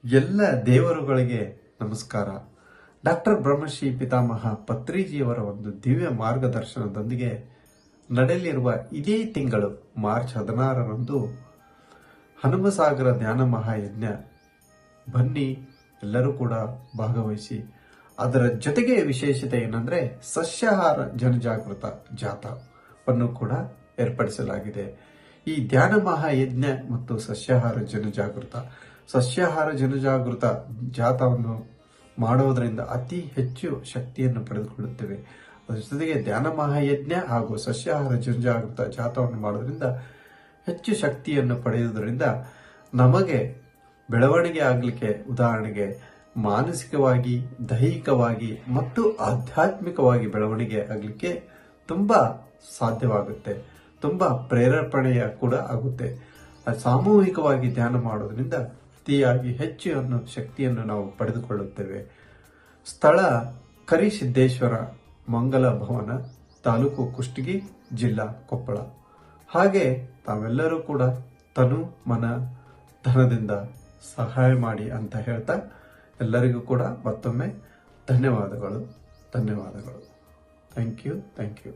ಎಲ್ಲ ದೇವರುಗಳಿಗೆ ನಮಸ್ಕಾರ. ಡಾಕ್ಟರ್ ಬ್ರಹ್ಮಶ್ರೀ ಪಿತಾಮಹ ಪತ್ರಿಜಿಯವರ ಒಂದು ದಿವ್ಯ ಮಾರ್ಗದರ್ಶನದೊಂದಿಗೆ ನಡೆಯಲಿರುವ ಇದೇ ತಿಂಗಳು ಮಾರ್ಚ್ 16ರಂದು ಹನುಮಸಾಗರ ಧ್ಯಾನ ಮಹಾಯಜ್ಞ. ಬನ್ನಿ, ಎಲ್ಲರೂ ಕೂಡ ಭಾಗವಹಿಸಿ. ಅದರ ಜೊತೆಗೆ ವಿಶೇಷತೆ ಏನಂದ್ರೆ ಸಸ್ಯಾಹಾರ ಜನಜಾಗೃತ ಜಾಥಾವನ್ನು ಕೂಡ ಏರ್ಪಡಿಸಲಾಗಿದೆ. ಈ ಧ್ಯಾನ ಮಹಾಯಜ್ಞ ಮತ್ತು ಸಸ್ಯಾಹಾರ ಜನಜಾಗೃತ ಜಾಥಾವನ್ನು ಮಾಡುವುದರಿಂದ ಅತಿ ಹೆಚ್ಚು ಶಕ್ತಿಯನ್ನು ಪಡೆದುಕೊಳ್ಳುತ್ತೇವೆ. ಅದರ ಜೊತೆಗೆ ಧ್ಯಾನ ಮಹಾಯಜ್ಞ ಹಾಗೂ ಸಸ್ಯಾಹಾರ ಜನಜಾಗೃತ ಜಾಥಾವನ್ನು ಮಾಡೋದ್ರಿಂದ ಹೆಚ್ಚು ಶಕ್ತಿಯನ್ನು ಪಡೆಯುವುದರಿಂದ ನಮಗೆ ಬೆಳವಣಿಗೆ ಆಗಲಿಕ್ಕೆ, ಉದಾಹರಣೆಗೆ ಮಾನಸಿಕವಾಗಿ, ದೈಹಿಕವಾಗಿ ಮತ್ತು ಆಧ್ಯಾತ್ಮಿಕವಾಗಿ ಬೆಳವಣಿಗೆ ಆಗಲಿಕ್ಕೆ ತುಂಬಾ ಸಾಧ್ಯವಾಗುತ್ತೆ. ತುಂಬಾ ಪ್ರೇರೇಪಣೆಯ ಕೂಡ ಆಗುತ್ತೆ. ಸಾಮೂಹಿಕವಾಗಿ ಧ್ಯಾನ ಮಾಡೋದ್ರಿಂದ ಅತಿಯಾಗಿ ಹೆಚ್ಚು ಶಕ್ತಿಯನ್ನು ನಾವು ಪಡೆದುಕೊಳ್ಳುತ್ತೇವೆ. ಸ್ಥಳ ಕರಿಸಿದ್ದೇಶ್ವರ ಮಂಗಲ ಭವನ, ತಾಲೂಕು ಕುಷ್ಟಗಿ, ಜಿಲ್ಲಾ ಕೊಪ್ಪಳ. ಹಾಗೆ ತಾವೆಲ್ಲರೂ ಕೂಡ ತನು ಮನ ಧನದಿಂದ ಸಹಾಯ ಮಾಡಿ ಅಂತ ಹೇಳ್ತಾ ಎಲ್ಲರಿಗೂ ಕೂಡ ಮತ್ತೊಮ್ಮೆ ಧನ್ಯವಾದಗಳು. Thank you.